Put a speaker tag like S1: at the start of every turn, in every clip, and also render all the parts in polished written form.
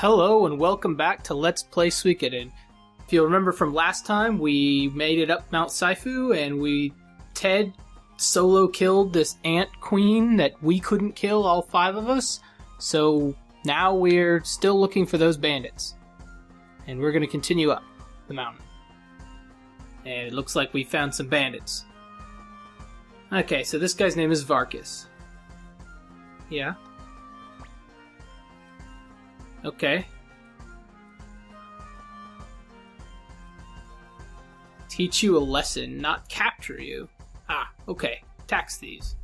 S1: Hello and welcome back to Let's Play Suikoden. If you'll remember from last time, we made it up Mount Saifu and Ted solo killed this ant queen that we couldn't kill, all 5 of us. So now we're still looking for those bandits. And we're going to continue up the mountain. And it looks like we found some bandits. Okay, so this guy's name is Varkas. Yeah. Okay. Teach you a lesson, not capture you. Ah, okay. Tax thieves.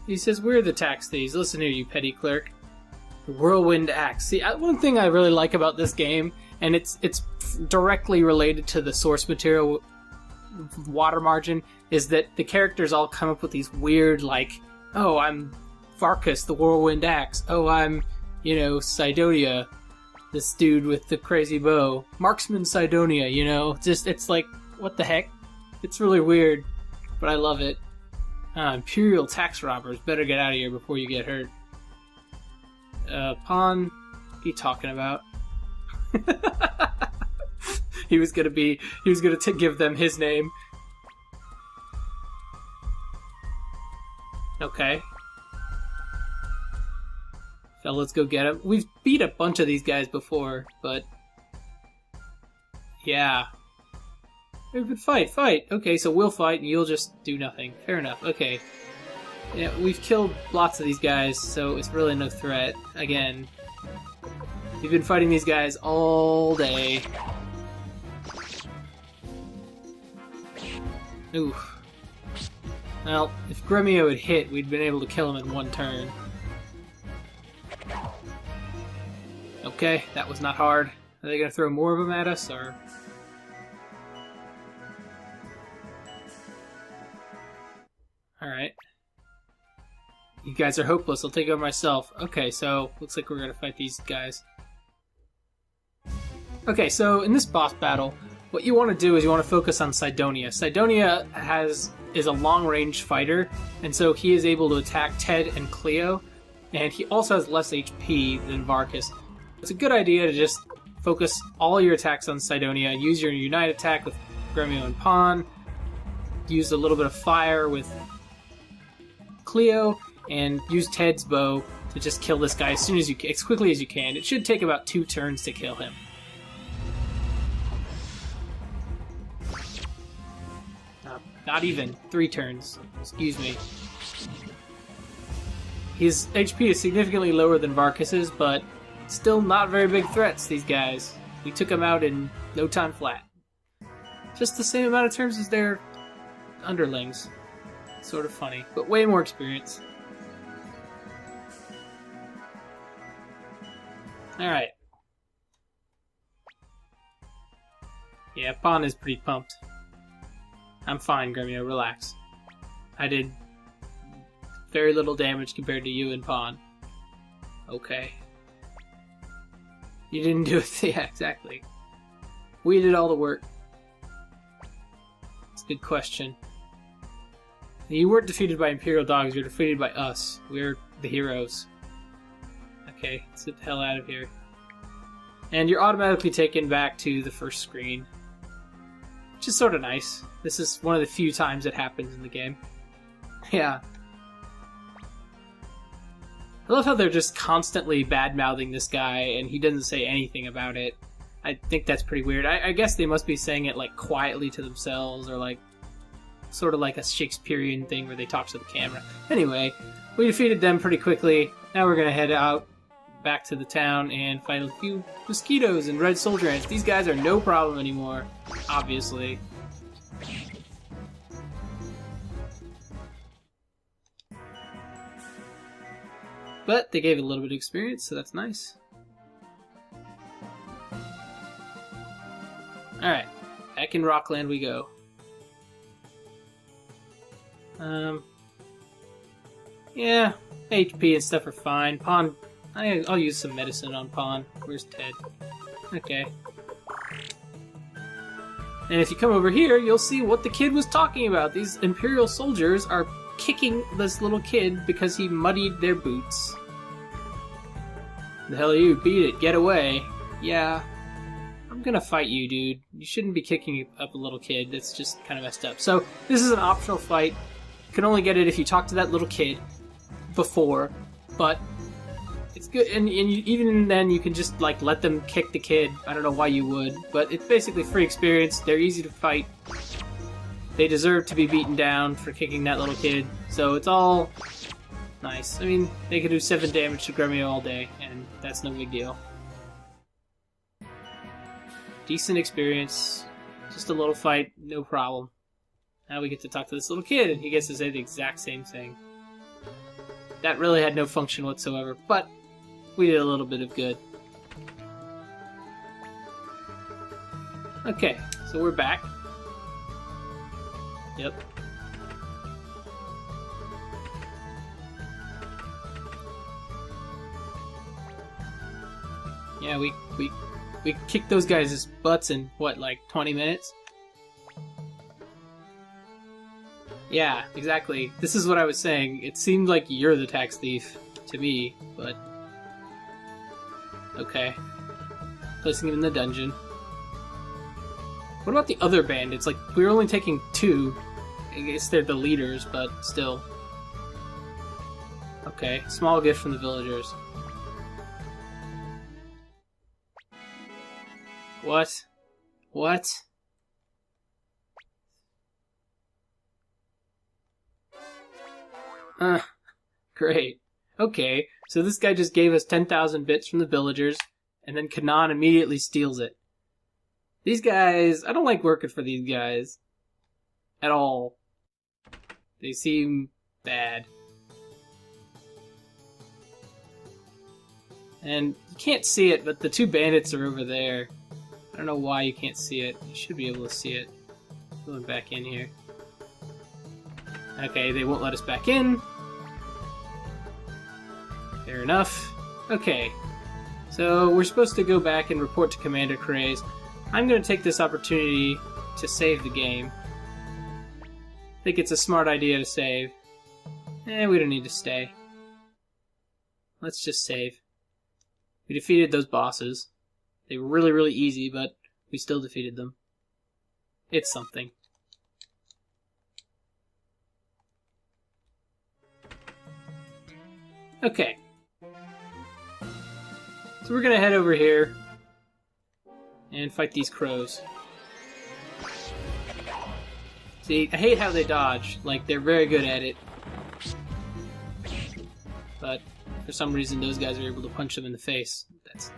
S1: He says, we're the tax thieves. Listen here, you petty clerk. The whirlwind axe. See, one thing I really like about this game, and it's directly related to the source material water margin, is that the characters all come up with these weird, like, oh, I'm Varkas, the whirlwind axe. Oh, I'm, Sidonia, this dude with the crazy bow. Marksman Sidonia, just, it's like, what the heck? It's really weird, but I love it. Imperial tax robbers, better get out of here before you get hurt. Pawn, what are you talking about? he was gonna give them his name. Okay. So let's go get him. We've beat a bunch of these guys before, but yeah. But fight. Okay, so we'll fight and you'll just do nothing. Fair enough. Okay. Yeah, we've killed lots of these guys, so it's really no threat. Again, we've been fighting these guys all day. Ooh. Well, if Gremio had hit, we'd been able to kill him in one turn. Okay, that was not hard. Are they going to throw more of them at us, or...? Alright. You guys are hopeless. I'll take over myself. Okay, so looks like we're going to fight these guys. Okay, so in this boss battle, what you want to do is you want to focus on Sidonia. Sidonia is a long-range fighter, and so he is able to attack Ted and Cleo, and he also has less HP than Varkas. It's a good idea to just focus all your attacks on Sidonia. Use your Unite attack with Gremio and Pawn. Use a little bit of fire with Cleo, and use Ted's bow to just kill this guy as quickly as you can. It should take about 2 turns to kill him. Not even 3 turns. Excuse me. His HP is significantly lower than Varkas's, but still not very big threats, these guys. We took them out in no time flat. Just the same amount of turns as their underlings. Sort of funny, but way more experience. Alright. Yeah, Pawn is pretty pumped. I'm fine, Gremio, relax. I did very little damage compared to you and Pawn. Okay. You didn't do it. Yeah, exactly. We did all the work. It's a good question. You weren't defeated by Imperial dogs, you were defeated by us. We're the heroes. Okay, let's get the hell out of here. And you're automatically taken back to the first screen. Which is sort of nice. This is one of the few times it happens in the game. Yeah. I love how they're just constantly bad-mouthing this guy, and he doesn't say anything about it. I think that's pretty weird. I guess they must be saying it, like, quietly to themselves, or, like, sort of like a Shakespearean thing where they talk to the camera. Anyway, we defeated them pretty quickly. Now we're gonna head out back to the town and fight a few mosquitoes and red soldier ants. These guys are no problem anymore, obviously. But they gave a little bit of experience, so that's nice. Alright, back in Rockland we go. Yeah, HP and stuff are fine. Pawn, I'll use some medicine on Pawn. Where's Ted? Okay. And if you come over here, you'll see what the kid was talking about. These Imperial soldiers are kicking this little kid because he muddied their boots. The hell are you? Beat it. Get away. Yeah. I'm gonna fight you, dude. You shouldn't be kicking up a little kid. That's just kind of messed up. So, this is an optional fight. You can only get it if you talk to that little kid before, but it's good. And even then, you can just, like, let them kick the kid. I don't know why you would, but it's basically free experience. They're easy to fight. They deserve to be beaten down for kicking that little kid. So, it's all nice. I mean, they can do 7 damage to Gremio all day, and that's no big deal. Decent experience, just a little fight, no problem. Now we get to talk to this little kid, and he gets to say the exact same thing. That really had no function whatsoever, but we did a little bit of good. Okay, so we're back. Yep. Yeah, we kicked those guys' butts in, what, like 20 minutes? Yeah, exactly. This is what I was saying. It seemed like you're the tax thief to me, but... Okay. Placing him in the dungeon. What about the other bandits? Like, we were only taking 2. I guess they're the leaders, but still. Okay, small gift from the villagers. What? What? Great. Okay, so this guy just gave us 10,000 bits from the villagers, and then Kanan immediately steals it. These guys, I don't like working for these guys. At all. They seem bad. And you can't see it, but the 2 bandits are over there. I don't know why you can't see it. You should be able to see it. Going back in here. Okay, they won't let us back in. Fair enough. Okay. So, we're supposed to go back and report to Commander Craze. I'm going to take this opportunity to save the game. I think it's a smart idea to save. We don't need to stay. Let's just save. We defeated those bosses. They were really, really easy, but we still defeated them. It's something. Okay. So we're gonna head over here and fight these crows. See, I hate how they dodge. Like, they're very good at it. But for some reason, those guys are able to punch them in the face. That's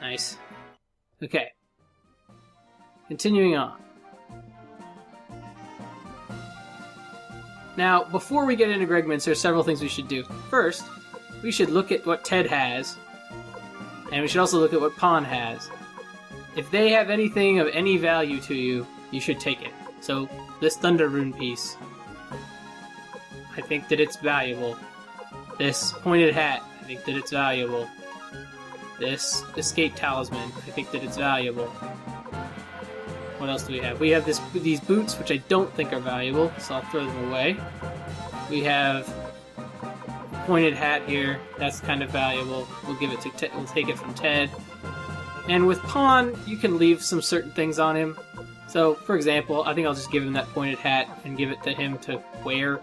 S1: nice. Okay. Continuing on. Now, before we get into Gregman's, there's several things we should do. First, we should look at what Ted has, and we should also look at what Pon has. If they have anything of any value to you, you should take it. So, this Thunder Rune piece, I think that it's valuable. This pointed hat, I think that it's valuable. This escape talisman, I think that it's valuable. What else do we have? We have these boots, which I don't think are valuable, so I'll throw them away. We have a pointed hat here. That's kind of valuable. We'll give it to we'll take it from Ted. And with Pon, you can leave some certain things on him. So, for example, I think I'll just give him that pointed hat and give it to him to wear.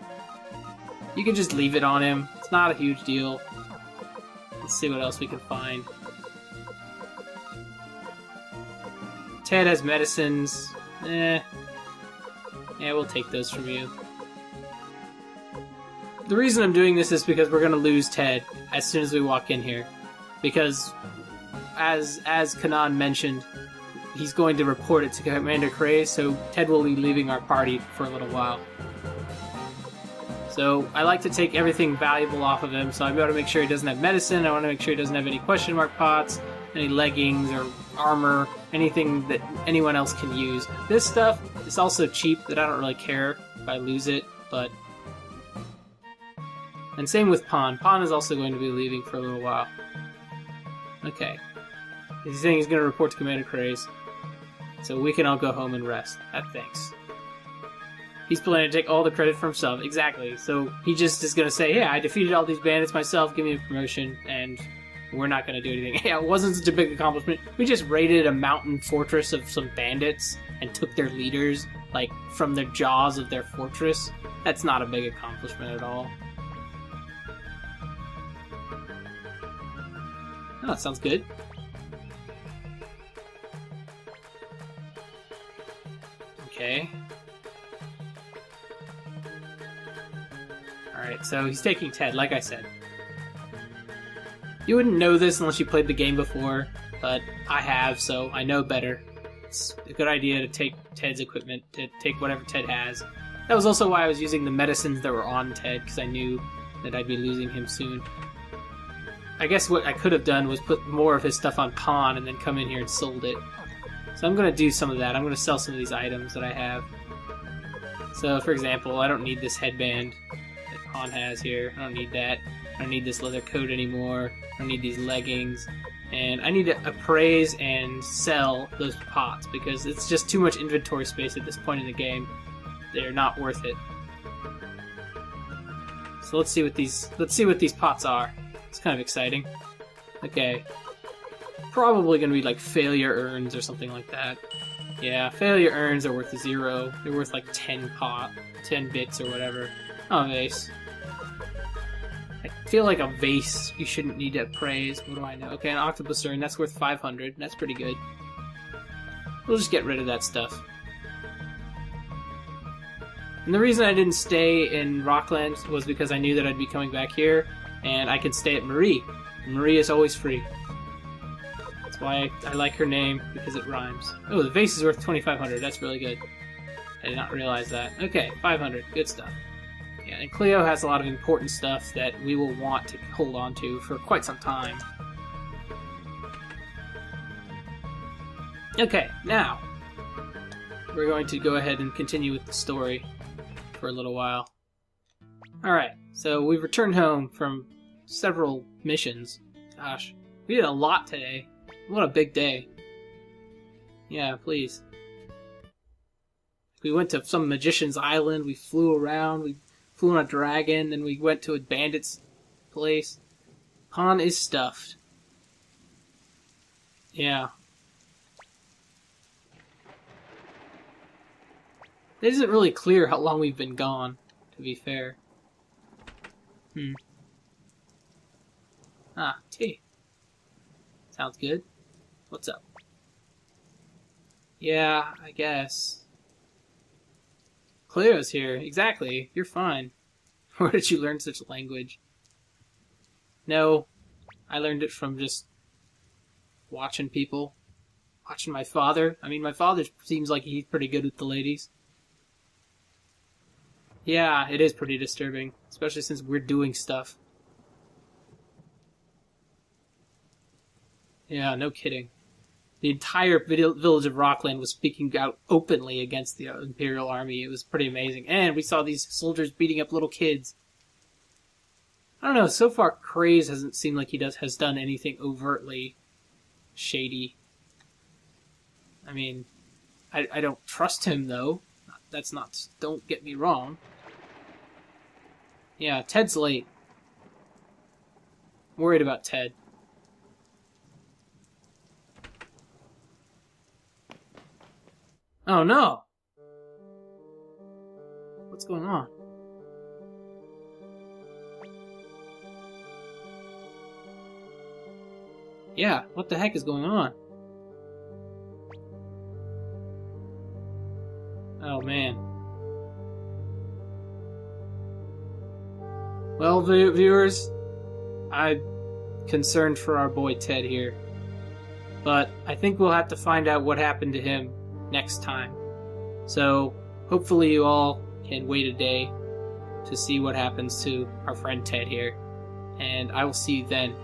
S1: You can just leave it on him. It's not a huge deal. Let's see what else we can find. Ted has medicines. Yeah, we'll take those from you. The reason I'm doing this is because we're going to lose Ted as soon as we walk in here. Because, as Kanan mentioned, he's going to report it to Commander Craze, so Ted will be leaving our party for a little while. So I like to take everything valuable off of him, so I want to make sure he doesn't have medicine, I want to make sure he doesn't have any question mark pots, any leggings or armor, anything that anyone else can use. This stuff is also cheap that I don't really care if I lose it, but... And same with Pon. Pon is also going to be leaving for a little while. Okay. He's saying he's going to report to Commander Craze, so we can all go home and rest. Thanks. He's planning to take all the credit for himself. Exactly. So he just is going to say, yeah, I defeated all these bandits myself, give me a promotion, and We're not going to do anything. Yeah, it wasn't such a big accomplishment. We just raided a mountain fortress of some bandits and took their leaders, like, from the jaws of their fortress. That's not a big accomplishment at all. Oh, that sounds good. Okay. Alright, so he's taking Ted, like I said. You wouldn't know this unless you played the game before, but I have, so I know better. It's a good idea to take Ted's equipment, to take whatever Ted has. That was also why I was using the medicines that were on Ted, because I knew that I'd be losing him soon. I guess what I could have done was put more of his stuff on pawn and then come in here and sold it. So I'm going to do some of that. I'm going to sell some of these items that I have. So, for example, I don't need this headband that Pawn has here. I don't need that. I don't need this leather coat anymore. I don't need these leggings. And I need to appraise and sell those pots because it's just too much inventory space at this point in the game. They're not worth it. So let's see what these pots are. It's kind of exciting. Okay. Probably going to be like failure urns or something like that. Yeah, failure urns are worth 0. They're worth like 10 bits or whatever. Oh, vase. I feel like a vase you shouldn't need to appraise. What do I know? Okay, an octopus urn, that's worth 500. That's pretty good. We'll just get rid of that stuff. And the reason I didn't stay in Rockland was because I knew that I'd be coming back here, and I could stay at Marie. Marie is always free. That's why I like her name, because it rhymes. Oh, the vase is worth 2,500. That's really good. I did not realize that. Okay, 500. Good stuff. Yeah, and Cleo has a lot of important stuff that we will want to hold on to for quite some time. Okay, now we're going to go ahead and continue with the story for a little while. Alright, so we've returned home from several missions. Gosh, we did a lot today. What a big day. Yeah, please. We went to some magician's island, we flew around, we flew on a dragon, then we went to a bandit's place. Han is stuffed. Yeah. It isn't really clear how long we've been gone, to be fair. Ah, tea. Sounds good. What's up? Yeah, I guess. Cleo's here. Exactly. You're fine. Where did you learn such language? No, I learned it from just watching people. Watching my father. I mean, my father seems like he's pretty good with the ladies. Yeah, it is pretty disturbing. Especially since we're doing stuff. Yeah, no kidding. The entire village of Rockland was speaking out openly against the Imperial army. It was pretty amazing. And we saw these soldiers beating up little kids. I don't know, so far Craze hasn't seemed like he has done anything overtly shady. I mean, I don't trust him, though. That's not... Don't get me wrong. Yeah, Ted's late. I'm worried about Ted. Oh no! What's going on? Yeah, what the heck is going on? Oh man. Well, viewers, I'm concerned for our boy Ted here. But I think we'll have to find out what happened to him next time. So, hopefully you all can wait a day to see what happens to our friend Ted here. And I will see you then.